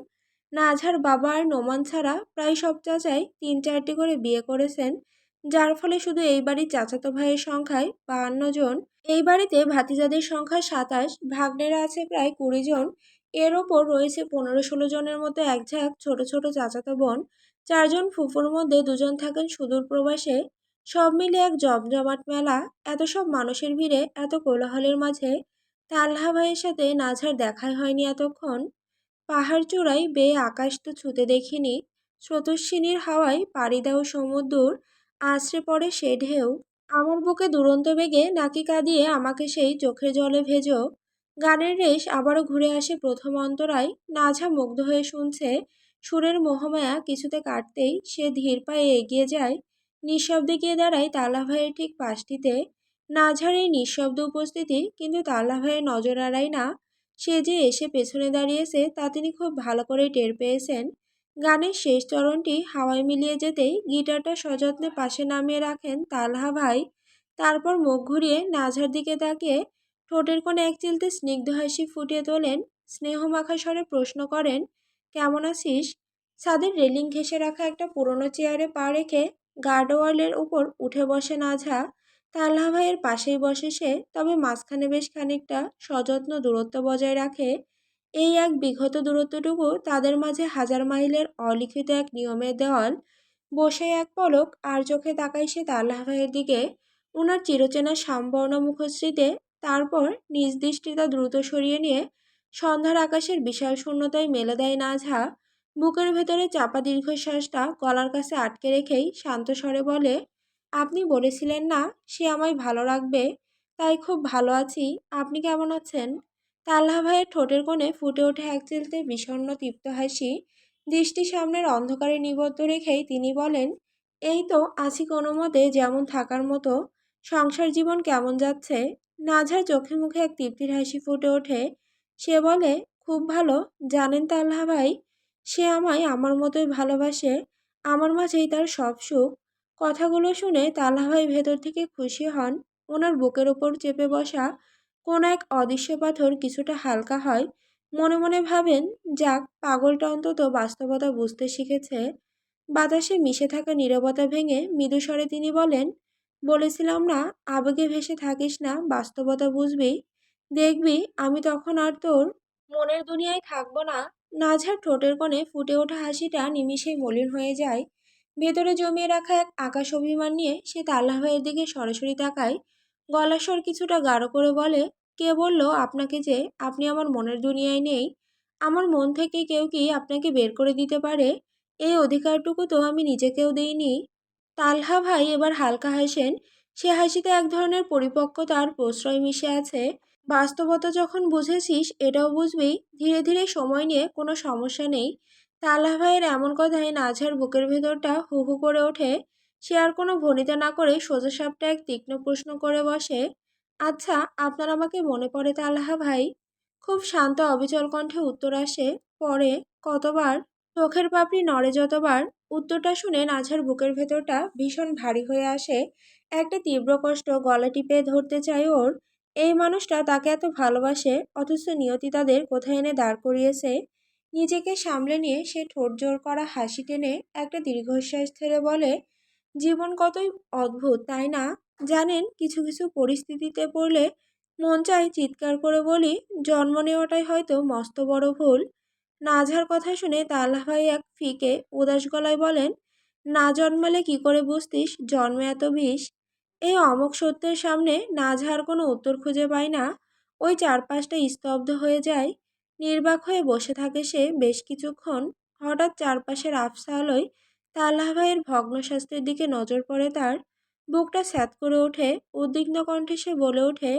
নাঝার বাবা আর নোমান ছাড়া প্রায় সব চাচাই 3-4টি করে বিয়ে করেছেন, যার ফলে শুধু এই বাড়ির চাচাতো ভাইয়ের সংখ্যায় 52 জন। এই বাড়িতে ভাতিজাদের সংখ্যা 27, ভাগ্নেরা আছে প্রায় 20 জন। এর ওপর রয়েছে 15-16 জনের মতো একঝাঁক ছোট ছোট চাচাতো বোন। 4 জন ফুফুর মধ্যে 2 জন থাকেন সুদূর প্রবাসে। সব মিলে এক জমজমাট মেলা। এত সব মানুষের ভিড়ে, এত কোলাহলের মাঝে তালহা ভাইয়ের সাথে নাঝার দেখাই হয়নি এতক্ষণ। পাহাড় চূড়ায় বেয়ে আকাশ তো ছুতে দেখিনি, স্রোতস্বিনীর হাওয়ায় পাড়ি দেওয়া সমুদ্র আছড়ে পড়ে সে ঢেউ। আমার বুকে দুরন্ত বেগে নাকি কাঁদিয়ে আমাকে সেই চোখের জলে ভেজো। গানের রেশ আবারও ঘুরে আসে প্রথম অন্তরায়। নাঝা মুগ্ধ হয়ে শুনছে। সুরের মোহমায়া কিছুতে কাটতেই সে ধীর পায়ে এগিয়ে যায়। নিঃশব্দে গিয়ে দাঁড়ায় তালা ভাইয়ের ঠিক পাশটিতে। নাঝার এই নিঃশব্দ উপস্থিতি কিন্তু তালা ভাইয়ের নজর এড়ায় না। সে যে এসে পেছনে দাঁড়িয়েছে তা তিনি খুব ভালো করেই টের পেয়েছেন। গানের শেষ চরণটি হাওয়ায় মিলিয়ে যেতেই গিটারটা সযত্নে পাশে নামিয়ে রাখেন তালহা ভাই। তারপর মুখ ঘুরিয়ে নাঝার দিকে তাকিয়ে ঠোঁটের কোণে এক চিলতে স্নিগ্ধ হাসি ফুটিয়ে তোলেন। স্নেহমাখা স্বরে প্রশ্ন করেন, কেমন আছিস? ছাদের রেলিং ঘেঁষে রাখা একটা পুরনো চেয়ারে পা রেখে গার্ডওয়ালের উপর উঠে বসে নাঝা। তালহা ভাইয়ের পাশেই বসে সে, তবে মাঝখানে বেশ খানিকটা সযত্ন দূরত্ব বজায় রাখে। এই এক বিঘত দূরত্বটুকু তাদের মাঝে হাজার মাইলের অলিখিত এক নিয়মের দেওয়াল। বসে এক পলক আর চোখে তাকায় সে তালহা ভাইয়ের দিকে, উনার চিরচেনা শ্যামবর্ণ মুখশ্রীতে। তারপর নিজ দৃষ্টিটা দ্রুত সরিয়ে নিয়ে সন্ধ্যার আকাশের বিশাল শূন্যতায় মেলে দেয় নাঝা। বুকের ভেতরে চাপা দীর্ঘশ্বাসটা গলার কাছে আটকে রেখেই শান্ত স্বরে বলে, আপনি বলেছিলেন না সে আমায় ভালো রাখবে, তাই খুব ভালো আছি। আপনি কেমন আছেন? তাল্লাহ ভাইয়ের ঠোঁটের কোণে ফুটে ওঠে এক চিলতে বিষণ্ণ তৃপ্ত হাসি। দৃষ্টি সামনের অন্ধকারে নিবদ্ধ রেখেই তিনি বলেন, এই তো আছি কোনো মতে, যেমন থাকার মতো। সংসার জীবন কেমন যাচ্ছে? নাঝার চোখে মুখে এক তৃপ্তির হাসি ফুটে ওঠে। সে বলে, খুব ভালো। জানেন তাল্লাহ ভাই, সে আমায় আমার মতোই ভালোবাসে। আমার মাঝেই তার সব সুখ। কথাগুলো শুনে তাল্লাহ ভাই ভেতর থেকে খুশি হন। ওনার বুকের ওপর চেপে বসা কোন এক অদৃশ্য পাথর কিছুটা হালকা হয়। মনে মনে ভাবেন, যাক, পাগলটা অন্তত বাস্তবতা বুঝতে শিখেছে। বাতাসে মিশে থাকা নীরবতা ভেঙে মৃদু স্বরে তিনি বলেন, বলেছিলাম না, আবেগে ভেসে থাকিস না, বাস্তবতা বুঝবি। দেখবি আমি তখন আর তোর মনের দুনিয়ায় থাকবো না। নাঝার ঠোঁটের কোণে ফুটে ওঠা হাসিটা নিমিষেই মলিন হয়ে যায়। ভেতরে জমিয়ে রাখা এক আকাশ অভিমান নিয়ে সে তাল্লা ভাইয়ের দিকে সরাসরি তাকায়। গলার স্বর কিছুটা গাঢ় করে বলে, কে বলল আপনাকে যে আপনি আমার মনের দুনিয়ায় নেই? আমার মন থেকে কেউ কি আপনাকে বের করে দিতে পারে? এই অধিকারটুকু তো আমি নিজেকেও দেইনি। তালহা ভাই এবার হালকা হাসেন। সে হাসিতে এক ধরনের পরিপক্কতা আর প্রশ্রয় মিশে আছে। বাস্তবতা যখন বুঝেছিস, এটাও বুঝবি, ধীরে ধীরে সময় নিয়ে কোনো সমস্যা নেই। তালহা ভাইয়ের এমন কথায় নাঝার বুকের ভেতরটা হু হু করে ওঠে। সে আর কোনো ভনিতা না করে সোজাসাপটা এক তীক্ষ্ণ প্রশ্ন করে বসে, আচ্ছা, আপনার আমাকে মনে পড়ে তালহা ভাই? খুব শান্ত অবিচল কণ্ঠে উত্তর আসে, পরে। কতবার? চোখের পাপড়ি নড়ে যতবার। উত্তরটা শুনে নাঝার বুকের ভেতরটা ভীষণ ভারী হয়ে আসে। একটা তীব্র কষ্ট গলা টিপে ধরতে চায় ওর। এই মানুষটা তাকে এত ভালোবাসে, অথচ নিয়তি তাদের কোথায় এনে দাঁড় করিয়েছে। নিজেকে সামলে নিয়ে সে ঠোঁট জোর করা হাসি টেনে একটা দীর্ঘশ্বাস ছেড়ে বলে, জীবন কতই অদ্ভুত, তাই না? জানেন, কিছু কিছু পরিস্থিতিতে পড়লে মন চায় চিৎকার করে বলি, জন্ম নেওয়াটাই হয়তো মস্ত বড় ভুল। নাঝার কথা শুনে তাল্লাহ ভাই এক ফিকে উদাস গলায় বলেন, না জন্মালে কি করে বুঝতিস জন্মে এত বিষ? এই অমোঘ সত্যের সামনে নাঝার কোনো উত্তর খুঁজে পায় না। ওই চারপাশটা স্তব্ধ হয়ে যায়। নির্বাক হয়ে বসে থাকে সে বেশ কিছুক্ষণ। হঠাৎ চারপাশের আবছা আলোয় তাল্লাহ ভাইয়ের ভগ্ন স্বাস্থ্যের দিকে নজর পড়ে তার। বুকটা স্যাঁত করে ওঠে। উদ্বিগ্ন কণ্ঠে সে বলে ওঠে,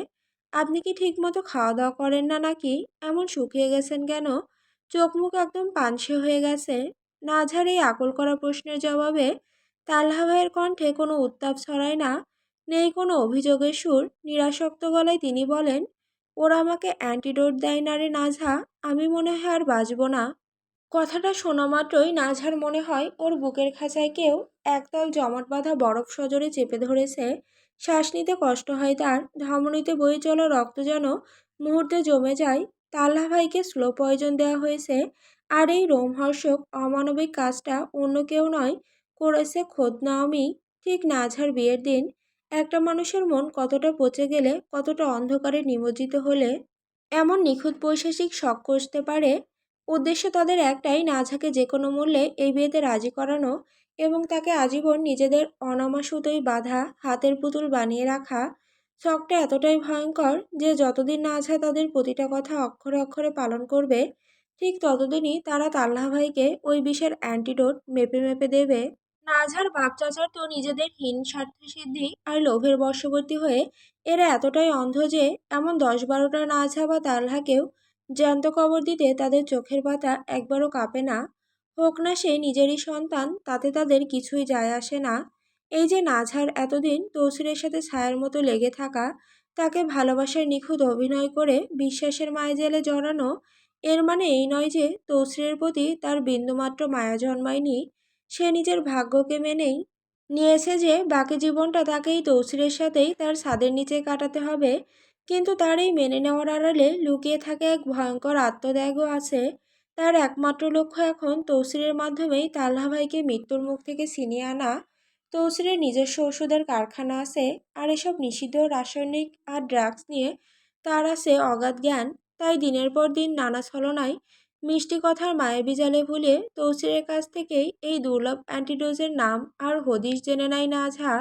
আপনি কি ঠিকমতো খাওয়া দাওয়া করেন না নাকি? এমন শুকিয়ে গেছেন কেন? চোখ মুখ একদম পানসে হয়ে গেছে। নাঝার এই আকল করা প্রশ্নের জবাবে তালহা ভাইয়ের কণ্ঠে কোনো উত্তাপ ছড়ায় না। নেই কোনো অভিযোগের সুর। নিরাসক্ত গলায় তিনি বলেন, ওরা আমাকে অ্যান্টিডোট দেয় না রে নাঝা, আমি মনে হয় আর বাঁচব না। কথাটা শোনা মাত্রই নাঝার মনে হয় ওর বুকের খাঁচায় কেউ একদল জমাট বাঁধা বরফ সজোরে চেপে ধরেছে। শ্বাস নিতে কষ্ট হয় তার। ধমনীতে বয়ে চলা রক্ত যেন মুহূর্তে জমে যায়। তাল্লা ভাইকে স্লো পয়জন দেওয়া হয়েছে। আর এই রোমহর্ষক অমানবিক কাজটা অন্য কেউ নয়, করেছে খোদ নাওমি। ঠিক নাঝার বিয়ের দিন একটা মানুষের মন কতটা পচে গেলে, কতটা অন্ধকারে নিমজ্জিত হলে এমন নিখুঁত বৈশেষিক শখ কষতে পারে। উদ্দেশ্য তাদের একটাই, নাঝাকে যে কোনো মূল্যে এই বিয়েতে রাজি করানো এবং তাকে আজীবন নিজেদের অনামা সুতোয় বাঁধা হাতের পুতুল বানিয়ে রাখা। শখটা এতটাই ভয়ঙ্কর যে যতদিন নাঝা তাদের প্রতিটা কথা অক্ষরে অক্ষরে পালন করবে, ঠিক ততদিনই তারা তাল্লাহ ভাইকে ওই বিষের অ্যান্টিডোট মেপে মেপে দেবে। নাঝার বাপ চাচার তো নিজেদের হীন স্বার্থসিদ্ধি আর লোভের বশবর্তী হয়ে এরা এতটাই অন্ধ যে এমন 10-12টা নাঝা বা তালহাকেও জ্যান্ত কবর দিতে তাদের চোখের পাতা একবারও কাঁপে না। হোক না সে নিজেরই সন্তান, তাতে তাদের কিছুই যায় আসে না। এই যে নাঝার এতদিন তৌসিরের সাথে ছায়ার মতো লেগে থাকা, তাকে ভালোবাসার নিখুঁত অভিনয় করে বিশ্বাসের মায়াজালে জড়ানো, এর মানে এই নয় যে তৌসিরের প্রতি তার বিন্দুমাত্র মায়া জন্মায়নি। সে নিজের ভাগ্যকে মেনেই নিয়েছে যে বাকি জীবনটা তাকেই তৌসিরের সাথেই তার ছাদের নিচে কাটাতে হবে। কিন্তু তার এই মেনে নেওয়ার আড়ালে লুকিয়ে থাকে এক ভয়ঙ্কর আত্মত্যাগও আছে। তার একমাত্র লক্ষ্য এখন তৌসিরের মাধ্যমেই তাল্হা ভাইকে মৃত্যুর মুখ থেকে ছিনিয়ে আনা। তৌসিরের নিজস্ব ওষুধের কারখানা আছে, আর এসব নিষিদ্ধ রাসায়নিক আর ড্রাগস নিয়ে তার আছে অগাধ জ্ঞান। তাই দিনের পর দিন নানা ছলনায় মিষ্টি কথার মায়াবী জালে ভুলিয়ে তৌসিরের কাছ থেকেই এই দুর্লভ অ্যান্টিডোজের নাম আর হদিশ জেনে নেয় নাঝা।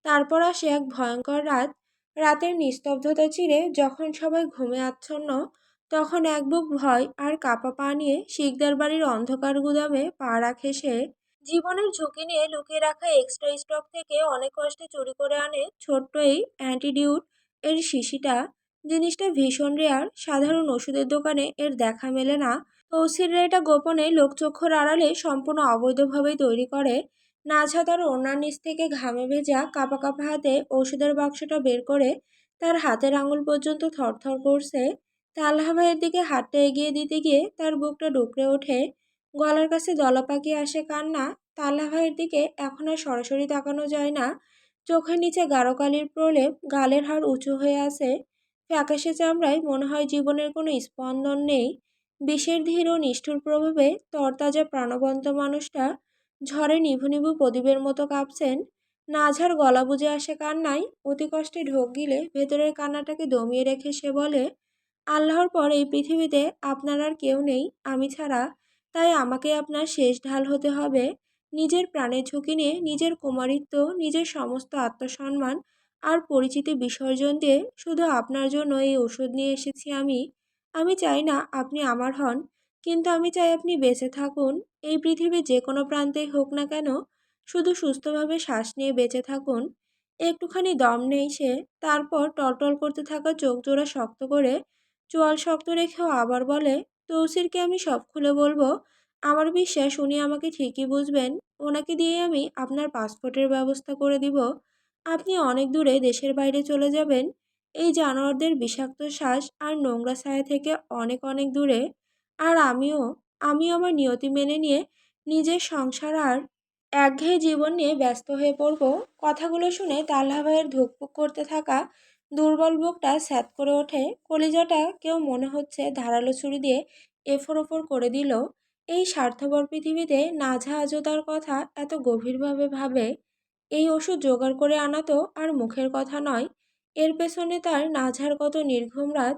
তারপর আসে এক ভয়ঙ্কর রাত। রাতের নিস্তব্ধতা চিরে যখন সবাই ঘুমে আচ্ছন্ন, তখন এক বুক ভয় আর কাঁপা পা নিয়ে শিকদার বাড়ির অন্ধকার গুদামে পা রাখে সে। জীবনের ঝুঁকি নিয়ে লুকিয়ে রাখা এক্সট্রা স্টক থেকে অনেক কষ্টে চুরি করে আনে ছোট্ট এই অ্যান্টিডিউট এর শিশিটা। জিনিসটা ভীষণ রেয়ার, সাধারণ ওষুধের দোকানে এর দেখা মেলে না। তৌসিররা এটা গোপনে লোকচক্ষুর আড়ালে সম্পূর্ণ অবৈধভাবেই তৈরি করে। নাজহা তার ওড়নার নিচ থেকে ঘামে ভেজা কাঁপা কাঁপা হাতে ওষুধের বাক্সটা বের করে তার হাতের আঙুল পর্যন্ত থরথর করছে। তালহা ভাইয়ের দিকে হাতটা এগিয়ে দিতে গিয়ে তার বুকটা ডুকরে ওঠে, গলার কাছে দলা পাকিয়ে আসে কান্না। তালহা ভাইয়ের দিকে এখন আর সরাসরি তাকানো যায় না। চোখের নিচে গাঢ় কালির প্রলেপ, গালের হাড় উঁচু হয়ে আছে, ফ্যাকাশে চামড়ায় মনে হয় জীবনের কোনো স্পন্দন নেই। বিষের ধীর ও নিষ্ঠুর প্রভাবে তরতাজা প্রাণবন্ত মানুষটা ঝড়ে নিভু নিভু প্রদীপের মতো কাঁপছেন। নাঝার গলা বুজে আসে কান্নায়, অতি কষ্টে ঢোক গিলে ভেতরের কান্নাটাকে দমিয়ে রেখে সে বলে, আল্লাহর পর এই পৃথিবীতে আপনার আর কেউ নেই আমি ছাড়া, তাই আমাকে আপনার শেষ ঢাল হতে হবে। নিজের প্রাণের ঝুঁকি নিয়ে নিজের কুমারিত্ব, নিজের সমস্ত আত্মসম্মান আর পরিচিতি বিসর্জন দিয়ে শুধু আপনার জন্য এই ওষুধ নিয়ে এসেছি আমি। আমি চাই না আপনি আমার হন, কিন্তু আমি চাই আপনি বেঁচে থাকুন। এই পৃথিবীর যে কোনো প্রান্তেই হোক না কেন, শুধু সুস্থভাবে শ্বাস নিয়ে বেঁচে থাকুন। একটুখানি দম নেই সে, তারপর টলটল করতে থাকা চোখ জোড়া শক্ত করে চোয়াল শক্ত রেখেও আবার বলে, তৌসিরকে আমি সব খুলে বলবো। আমার বিশ্বাস উনি আমাকে ঠিকই বুঝবেন। ওনাকে দিয়ে আমি আপনার পাসপোর্টের ব্যবস্থা করে দিব। আপনি অনেক দূরে দেশের বাইরে চলে যাবেন, এই জানোয়ারদের বিষাক্ত শ্বাস আর নোংরা ছায়া থেকে অনেক অনেক দূরে। আর আমি আমার নিয়তি মেনে নিয়ে নিজের সংসার আর একঘেয়ে জীবন নিয়ে ব্যস্ত হয়ে পড়ব। কথাগুলো শুনে তাল্হা ভাইয়ের ধুকপুক করতে থাকা দুর্বল বুকটা স্যাঁত করে ওঠে, কলিজাটা কেউ মনে হচ্ছে ধারালো ছুরি দিয়ে এফোর ওফর করে দিল। এই স্বার্থপর পৃথিবীতে নাঝা আজও তার কথা এত গভীরভাবে ভাবে। এই ওষুধ জোগাড় করে আনা তো আর মুখের কথা নয়, এর পেছনে তার নাঝার কত নির্ঘুম রাত,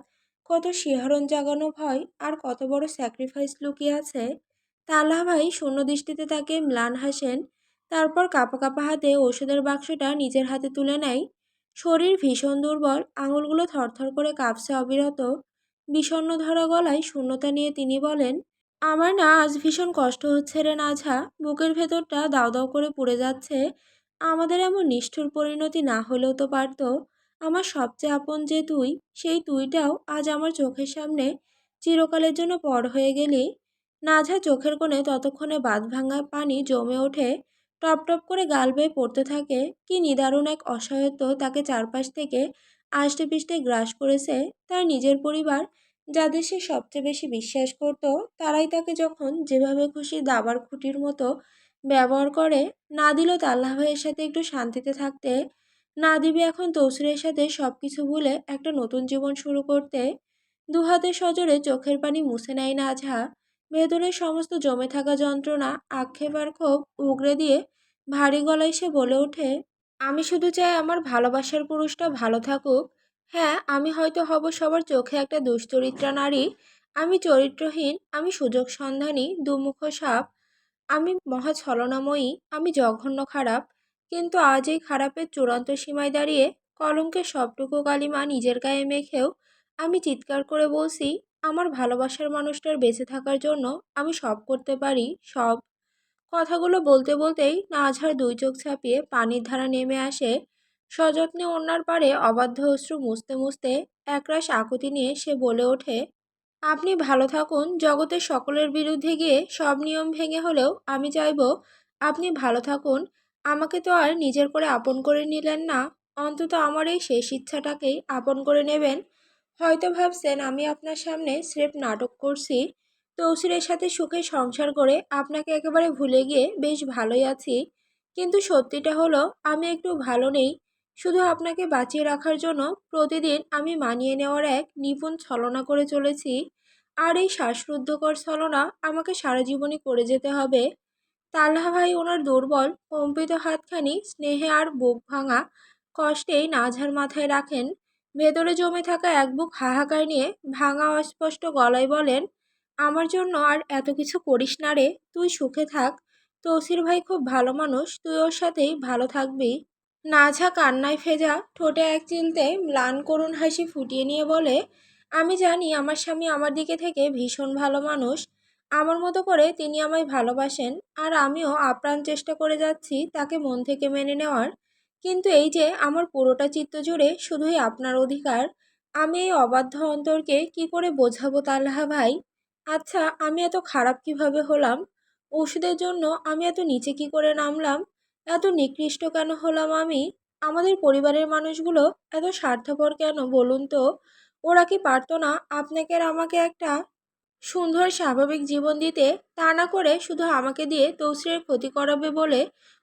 কত শিহরণ জাগানো ভয় আর কত বড় স্যাক্রিফাইস লুকিয়ে আছে। তাল্হা ভাই শূন্য দৃষ্টিতে তাকে ম্লান হাসেন, তারপর কাঁপা কাঁপা হাতে ওষুধের বাক্সটা নিজের হাতে তুলে নেয়। শরীর ভীষণ দুর্বল, আঙুলগুলো থরথর করে কাঁপছে অবিরত। বিষণ্ণ ধরা গলায় শূন্যতা নিয়ে তিনি বলেন, আমার না আজ ভীষণ কষ্ট হচ্ছে রে নাঝা, বুকের ভেতরটা দাউ দাউ করে পুড়ে যাচ্ছে। আমাদের এমন নিষ্ঠুর পরিণতি না হলেও তো পারত। আমার সবচেয়ে আপন যে তুই, সেই তুইটাও আজ আমার চোখের সামনে চিরকালের জন্য পর হয়ে গেলি। নাঝা চোখের কোণে ততক্ষণে বাঁধ ভাঙা পানি জমে ওঠে, টপ টপ করে গাল বেয়ে পড়তে থাকে। কি নিদারুণ এক অসহায়ত্ব তাকে চারপাশ থেকে আষ্টে পিষ্টে গ্রাস করেছে। তার নিজের পরিবার, যাদের সে সবচেয়ে বেশি বিশ্বাস করত, তারাই তাকে যখন যেভাবে খুশি দাবার খুঁটির মতো ব্যবহার করে। না দিল আল্লাহ ভাইয়ের সাথে একটু শান্তিতে থাকতে, না দিবে এখন তৌসিরের সাথে সবকিছু ভুলে একটা নতুন জীবন শুরু করতে। দুহাতে সজোরে চোখের পানি মুছে নেয় নাঝা, ভেতরের সমস্ত জমে থাকা যন্ত্রণা, আক্ষেপ আর ক্ষোভ উগরে দিয়ে ভারী গলায় সে বলে ওঠে, আমি শুধু চাই আমার ভালোবাসার পুরুষটা ভালো থাকুক। হ্যাঁ, আমি হয়তো হব সবার চোখে একটা দুশ্চরিত্রা নারী, আমি চরিত্রহীন, আমি সুযোগ সন্ধানী দুমুখো সাপ, আমি মহা ছলনাময়ী, আমি জঘন্য খারাপ। কিন্তু আজ এই খারাপের চূড়ান্ত সীমায় দাঁড়িয়ে কলঙ্কের সবটুকু কালিমা নিজের গায়ে মেখেও আমি চিৎকার করে বলছি, আমার ভালোবাসার মানুষটার বেঁচে থাকার জন্য আমি সব করতে পারি, সব। কথাগুলো বলতে বলতেই নাঝার দুই চোখ ছাপিয়ে পানির ধারা নেমে আসে। সযত্নে ওড়নার পাড়ে অবাধ্য অশ্রু মুছতে মুছতে একরাশ আকুতি নিয়ে সে বলে ওঠে, আপনি ভালো থাকুন, জগতের সকলের বিরুদ্ধে গিয়ে সব নিয়ম ভেঙে হলেও আমি চাইব আপনি ভালো থাকুন। আমাকে তো আর নিজের করে আপন করে নিলেন না, অন্তত আমার এই শেষ ইচ্ছাটাকেই আপন করে নেবেন। হয়তো ভাবছেন আমি আপনার সামনে স্রেফ নাটক করছি, তৌসিরের সাথে সুখে সংসার করে আপনাকে একেবারে ভুলে গিয়ে বেশ ভালোই আছি। কিন্তু সত্যিটা হলো আমি একটু ভালো নেই। শুধু আপনাকে বাঁচিয়ে রাখার জন্য প্রতিদিন আমি মানিয়ে নেওয়ার এক নিপুণ ছলনা করে চলেছি, আর এই শ্বাসরুদ্ধকর ছলনা আমাকে সারা জীবনই করে যেতে হবে। তালহা ভাই ওনার দুর্বল কম্পিত হাতখানি স্নেহে আর বুক ভাঙা কষ্টেই নাঝার মাথায় রাখেন। ভেতরে জমে থাকা এক বুক হাহাকার নিয়ে ভাঙা অস্পষ্ট গলায় বলেন, আমার জন্য আর এত কিছু করিস না রে, তুই সুখে থাক। তৌসির ভাই খুব ভালো মানুষ, তুই ওর সাথেই ভালো থাকবি। নাঝা কান্নায় ভেজা ঠোঁটে এক চিলতে ম্লান করুণ হাসি ফুটিয়ে নিয়ে বলে, আমি জানি আমার স্বামী আমার দিকে থেকে ভীষণ ভালো মানুষ। আমার মতো করে তিনি আমায় ভালোবাসেন, আর আমিও আপ্রাণ চেষ্টা করে যাচ্ছি তাকে মন থেকে মেনে নেওয়ার। কিন্তু এই যে আমার পুরোটা চিত্ত জুড়ে শুধুই আপনার অধিকার, আমি এই অবাধ্য অন্তরকে কি করে বোঝাবো তালহা ভাই? আচ্ছা, আমি এত খারাপ কিভাবে হলাম? ওষুধের জন্য আমি এত নিচে কি করে নামলাম? এত নিকৃষ্ট কেন হলাম আমি? আমাদের পরিবারের মানুষগুলো এত স্বার্থপর কেন বলুন তো? ওরা কি পারতো না আপনাকে আর আমাকে একটা সুন্দর স্বাভাবিক জীবন দিতে? তা না করে শুধু আমাকে দিয়ে তৌসিরের ক্ষতি করাবে বলে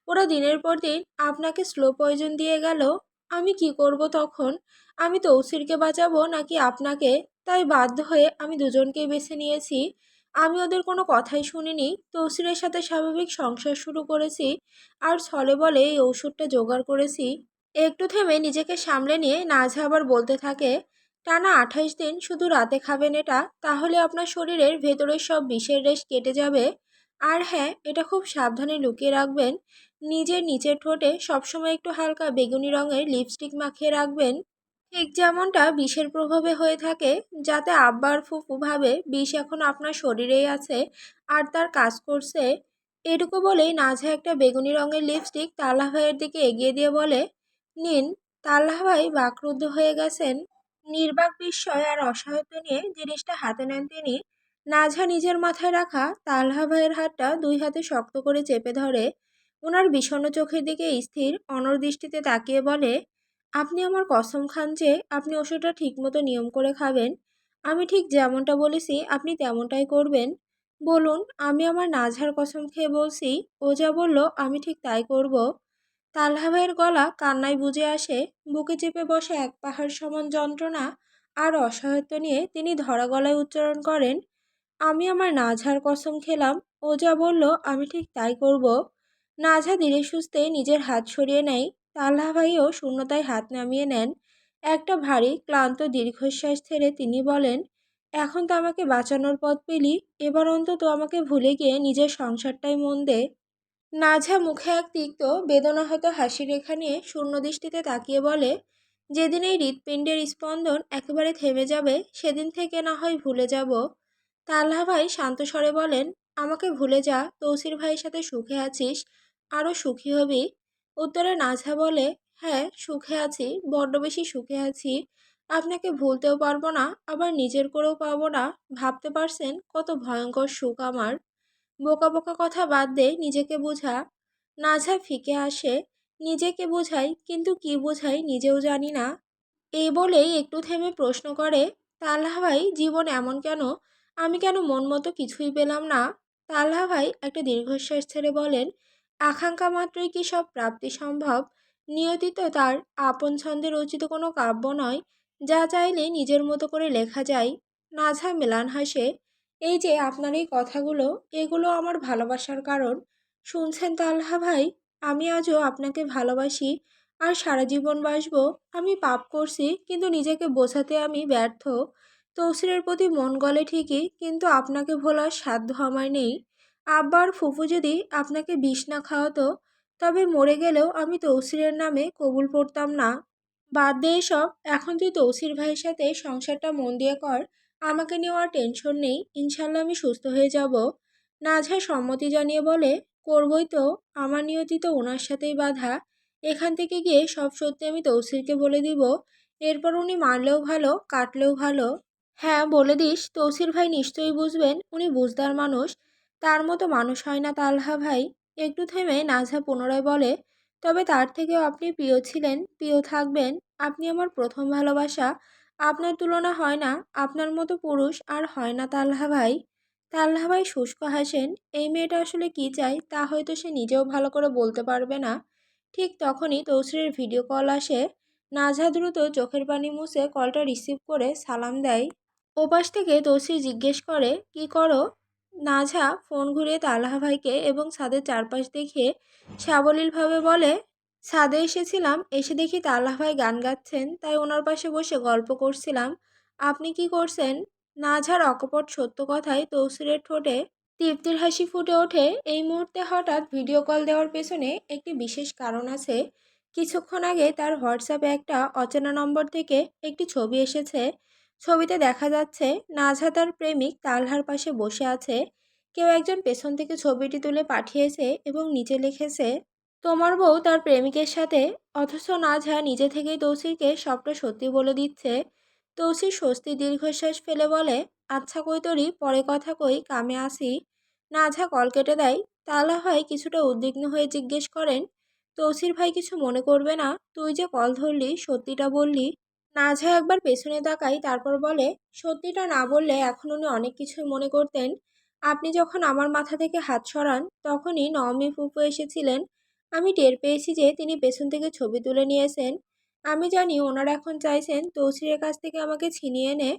ওরা দিনের পর দিন আপনাকে স্লো পয়জন দিয়ে গেল। আমি কি করব তখন? আমি তৌসিরকে বাঁচাবো নাকি আপনাকে? তাই বাধ্য হয়ে আমি দুজনকেই বেছে নিয়েছি। আমি ওদের কোনো কথাই শুনিনি, তৌসিরের সাথে স্বাভাবিক সংসার শুরু করেছি, আর ছলে বলে এই ওষুধটা জোগাড় করেছি। একটু থেমে নিজেকে সামলে নিয়ে নাজা আবার বলতে থাকে, টানা 28 দিন শুধু রাতে খাবেন এটা, তাহলে আপনার শরীরের ভেতরের সব বিষের রেশ কেটে যাবে। আর হ্যাঁ, এটা খুব সাবধানে লুকিয়ে রাখবেন। নিজের নিচের ঠোঁটে সবসময় একটু হালকা বেগুনি রঙের লিপস্টিক মাখিয়ে রাখবেন, ঠিক যেমনটা বিষের প্রভাবে হয়ে থাকে, যাতে আব্বা আর ফুফু ভাবে বিষ এখন আপনার শরীরেই আছে আর তার কাজ করছে। এটুকু বলেই নাজা একটা বেগুনি রঙের লিপস্টিক তাল্লাহ ভাইয়ের দিকে এগিয়ে দিয়ে বলে, নিন। তাল্লাহ ভাই বাকরুদ্ধ হয়ে গেছেন। নির্বাক বিস্ময় আর অসহায়তা নিয়ে জিনিসটা হাতে নেন তিনি। নাজা নিজের মাথায় রাখা তাল্লাহ ভাইয়ের হাতটা দুই হাতে শক্ত করে চেপে ধরে, ওনার বিষণ্ণ চোখের দিকে স্থির অনড় দৃষ্টিতে তাকিয়ে বলে, আপনি আমার কসম খান যে আপনি ওষুধটা ঠিকমতো নিয়ম করে খাবেন? আমি ঠিক যেমনটা বলেছি আপনি তেমনটাই করবেন? বলুন, আমি আমার নাজহার কসম খেয়ে বলছি, ও যা বলল আমি ঠিক তাই করব। তালহা ভাইয়ের গলা কান্নায় বুজে আসে, বুকে চেপে বসে এক পাহাড় সমান যন্ত্রণা আর অসহায়ত্ব নিয়ে তিনি ধরা গলায় উচ্চারণ করেন, আমি আমার নাজহার কসম খেলাম, ও যা বলল আমি ঠিক তাই করব। নাজহা ধীরে সুস্থে নিজের হাত সরিয়ে নেয়। তালহা ভাইও শূন্যতায় হাত নামিয়ে নেন। একটা ভারী ক্লান্ত দীর্ঘশ্বাস ছেড়ে তিনি বলেন, এখন তো আমাকে বাঁচানোর পথ পেলি, এবার অন্তত আমাকে ভুলে গিয়ে নিজের সংসারটাই মন দে। নাঝা মুখে এক তিক্ত বেদনাহত হাসি রেখা নিয়ে শূন্য দৃষ্টিতে তাকিয়ে বলে, যেদিন এই হৃৎপিণ্ডের স্পন্দন একেবারে থেমে যাবে সেদিন থেকে না হয় ভুলে যাব। তাল্হা ভাই শান্ত স্বরে বলেন, আমাকে ভুলে যা, তৌসির ভাইয়ের সাথে সুখে আছিস, আরও সুখী হবি। উত্তরে নাঝা বলে, হ্যাঁ সুখে আছি, বড্ড বেশি সুখে আছি। আপনাকে ভুলতেও পারবো না, আবার নিজের করেও পাবো না। ভাবতে পারছেন কত ভয়ঙ্কর সুখ আমার? বোকা বোকা কথা বাদ দে, নিজেকে বোঝা। নাঝা ফিকে আসে, নিজেকে বোঝাই, কিন্তু কি বোঝাই নিজেও জানি না। এই বলেই একটু থেমে প্রশ্ন করে, তালহা ভাই জীবন এমন কেন? আমি কেন মন মতো কিছুই পেলাম না? তালহা ভাই একটা দীর্ঘশ্বাস ছেড়ে বলেন, আকাঙ্ক্ষা মাত্রই কি সব প্রাপ্তি সম্ভব? নিয়তি তো তার আপন ছন্দে রচিত কোনো কাব্য নয়, যা চাইলে নিজের মতো করে লেখা যায়। নাঝা মেলান হাসে, এই যে আপনার এই কথাগুলো, এগুলো আমার ভালোবাসার কারণ। শুনছেন তালহা ভাই, আমি আজও আপনাকে ভালোবাসি, আর সারা জীবন বাসবো। আমি পাপ করছি, কিন্তু নিজেকে বোঝাতে আমি ব্যর্থ। তৌসিরের প্রতি মন গলে ঠিকই, কিন্তু আপনাকে ভোলার সাধ্য আমার নেই। আব্বার ফুফু যদি আপনাকে বিষ না খাওয়াতো, তবে মরে গেলেও আমি তৌসিরের নামে কবুল পড়তাম না। বাদ দে এসব, এখন তুই তৌসির ভাইয়ের সাথে সংসারটা মন দিয়ে কর। আমাকে নেওয়ার টেনশন নেই, ইনশাল্লাহ আমি সুস্থ হয়ে যাব। নাজহা সম্মতি জানিয়ে বলে, করবই তো, আমার নিয়তি তো ওনার সাথেই বাঁধা। এখান থেকে গিয়ে সব সত্যি আমি তৌসিরকে বলে দিব, এরপর উনি মারলেও ভালো, কাটলেও ভালো। হ্যাঁ বলে দিস, তৌসির ভাই নিশ্চয়ই বুঝবেন, উনি বুঝদার মানুষ। তার মতো মানুষ হয় না তালহা ভাই। একটু থেমে নাজহা পুনরায় বলে, তবে তার থেকেও আপনি প্রিয় ছিলেন, প্রিয় থাকবেন। আপনি আমার প্রথম ভালোবাসা। আপনার তুলনা হয় না, আপনার মতো পুরুষ আর হয় না তালহা ভাই। তালহা ভাই শুষ্ক হাসেন, এই মেয়েটা আসলে কি চায় তা হয়তো সে নিজেও ভালো করে বলতে পারবে না। ঠিক তখনই তৌসিরের ভিডিও কল আসে। নাজহা দ্রুত চোখের পানি মুছে কলটা রিসিভ করে সালাম দেয়। ওপাশ থেকে তৌসির জিজ্ঞেস করে, কি করো? নাজহা ফোন ঘুরিয়ে তালহা ভাইকে এবং ছাদের চারপাশ দেখে সাবলীলভাবে বলে, ছাদে এসেছিলাম, এসে দেখি তালহা ভাই গান গাচ্ছেন, তাই ওনার পাশে বসে গল্প করছিলাম। আপনি কি করছেন? নাজহার অকপট সত্য কথায় তৌসিরের ঠোঁটে তৃপ্তির হাসি ফুটে ওঠে। এই মুহূর্তে হঠাৎ ভিডিও কল দেওয়ার পেছনে একটি বিশেষ কারণ আছে। কিছুক্ষণ আগে তার হোয়াটসঅ্যাপে একটা অচেনা নম্বর থেকে একটি ছবি এসেছে। ছবিতে দেখা যাচ্ছে নাজহা তার প্রেমিক তালহার পাশে বসে আছে। কেউ একজন পেছন থেকে ছবিটি তুলে পাঠিয়েছে এবং নিচে লিখেছে, তোমার বউ তার প্রেমিকের সাথে। অথচ নাজহা নিজে থেকেই তৌসিরকে সবটা সত্যি বলে দিচ্ছে। তৌসির স্বস্তি দীর্ঘশ্বাস ফেলে বলে, আচ্ছা কৈতরি, পরে কথা কই, কামে আসি। নাজহা কল কেটে দেয়। তালহা ভাই কিছুটা উদ্বিগ্ন হয়ে জিজ্ঞেস করেন, তৌসির ভাই কিছু মনে করবে না? তুই যে কল ধরলি, সত্যিটা বললি? নাজহা একবার পেছনে তাকাই, তারপর বলে, সত্যিটা না বললে এখন উনি অনেক কিছুই মনে করতেন। আপনি যখন আমার মাথা থেকে হাত সরান তখনই নওমি ফুফু এসেছিলেন। আমি টের পেয়েছি যে তিনি পেছন থেকে ছবি তুলে নিয়েছেন। আমি জানি ওনারা এখন চাইছেন তৌসিরের কাছ থেকে আমাকে ছিনিয়ে এনে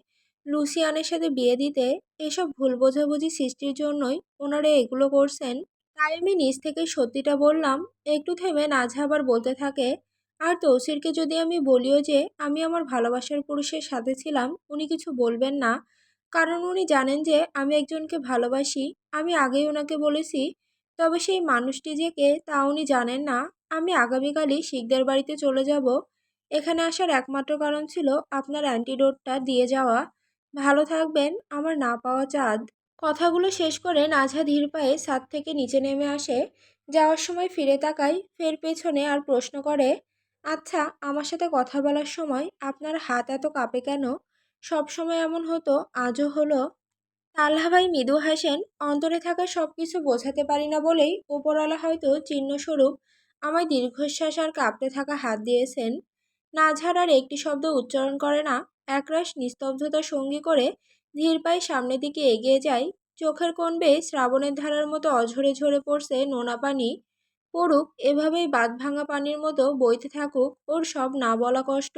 লুসিয়ানের সাথে বিয়ে দিতে। এসব ভুল বোঝাবুঝি সৃষ্টির জন্যই ওনারা এগুলো করছেন। তাই আমি নিজ থেকে সত্যিটা বললাম। একটু থেমে নাজহা আবার বলতে থাকে, আর তৌসিরকে যদি আমি বলিও যে আমি আমার ভালোবাসার পুরুষের সাথে ছিলাম, উনি কিছু বলবেন না। কারণ উনি জানেন যে আমি একজনকে ভালোবাসি। আমি আগেই ওনাকে বলেছি। তবে সেই মানুষটি যে কে তা উনি জানেন না। আমি আগামীকালই শিকদার বাড়িতে চলে যাব। এখানে আসার একমাত্র কারণ ছিল আপনার অ্যান্টিডোটটা দিয়ে যাওয়া। ভালো থাকবেন, আমার না পাওয়া চাঁদ। কথাগুলো শেষ করে নাজহা ধীর পায়ে ছাদ থেকে নিচে নেমে আসে। যাওয়ার সময় ফিরে তাকায় ফের পেছনে আর প্রশ্ন করে, আচ্ছা, আমার সাথে কথা বলার সময় আপনার হাত এত কাঁপে কেন? সব সময় এমন হতো, আজও হলো? তালহা ভাই মৃদু হাসেন, অন্তরে থাকা সব কিছু বোঝাতে পারি না বলেই উপরওয়ালা হয়তো চিহ্নস্বরূপ আমায় দীর্ঘশ্বাস আর কাঁপতে থাকা হাত দিয়েছেন। নাজহার আর একটি শব্দ উচ্চারণ করে না। একরাশ নিস্তব্ধতা সঙ্গী করে ধীর পায়ে সামনের দিকে এগিয়ে যায়। চোখের কোণ বেয়ে শ্রাবণের ধারার মতো অঝরে ঝরে পড়ছে নোনা পানি। পড়ুক, এভাবেই বাঁধ ভাঙা পানির মতো বইতে থাকুক ওর সব না বলা কষ্ট।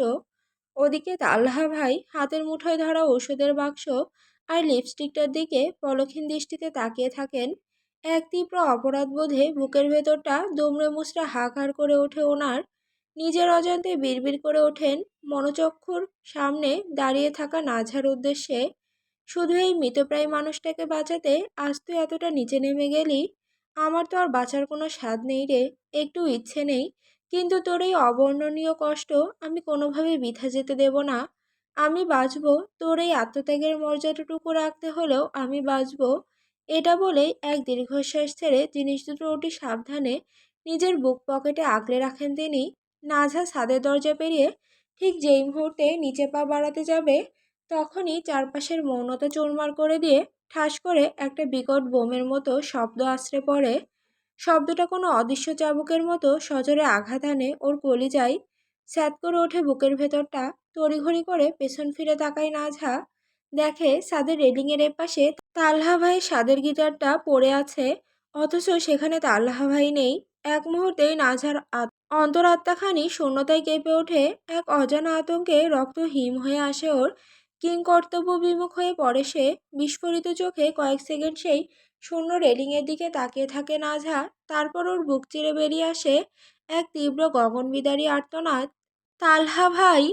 ওদিকে তালহা ভাই হাতের মুঠোয় ধরা ওষুধের বাক্স আর লিপস্টিকটার দিকে পলক্ষীন দৃষ্টিতে তাকিয়ে থাকেন। এক তীব্র অপরাধবোধে বুকের ভেতরটা দুমড়ে মুচড়ে হাঁকহার করে ওঠে ওনার। নিজের অজান্তে বিড়বিড় করে ওঠেন, মনোচক্ষুর সামনে দাঁড়িয়ে থাকা নাজহার উদ্দেশ্যে, শুধু এই মৃতপ্রায় মানুষটাকে বাঁচাতে আজ তুই এতটা নিচে নেমে গেলি। আমার তো আর বাঁচার কোনো স্বাদ নেই রে, একটু ইচ্ছে নেই। কিন্তু তোর এই অবর্ণনীয় কষ্ট আমি কোনোভাবে বৃথা যেতে দেব না। আমি বাঁচব, তোর এই আত্মত্যাগের মর্যাদাটুকু রাখতে হলেও আমি বাঁচব। এটা বলেই এক দীর্ঘশ্বাস ছেড়ে জিনিস দুটো অতি সাবধানে নিজের বুক পকেটে আগলে রাখেন তিনি। নাজহা ছাদের দরজা পেরিয়ে ঠিক যেই মুহূর্তে নিচে পা বাড়াতে যাবে, তখনই চারপাশের মৌনতা চুরমার করে দিয়ে ঠাস করে একটা বিকট বোমের মতো শব্দ আছড়ে পড়ে। শব্দটা কোনো অদৃশ্য চাবুকের মতো সজোরে আঘাত আনে ওর কলিজায়। স্যাঁত করে ওঠে বুকের ভেতরটা। তড়িঘড়ি করে পেছন ফিরে তাকায় নাজহা। দেখে ছাদের রেলিংয়ের এপাশে তালহা ভাইয়ের স্বাদের গিটারটা পড়ে আছে। অথচ সেখানে তালহা ভাই নেই। এক মুহূর্তেই নাজহার অন্তরাত্মাখানি শূন্যতায় কেঁপে ওঠে। এক অজানা আতঙ্কে রক্ত হিম হয়ে আসে ওর। কিংকর্তব্য বিমুখ হয়ে পড়ে সে। বিস্ফোরিত চোখে কয়েক সেকেন্ড সেই শূন্য রেলিংয়ের দিকে তাকিয়ে থাকে নাজহা। তারপর ওর বুক চিরে বেরিয়ে আসে এক তীব্র গগনবিদারী আর্তনাদ, তালহা ভাই।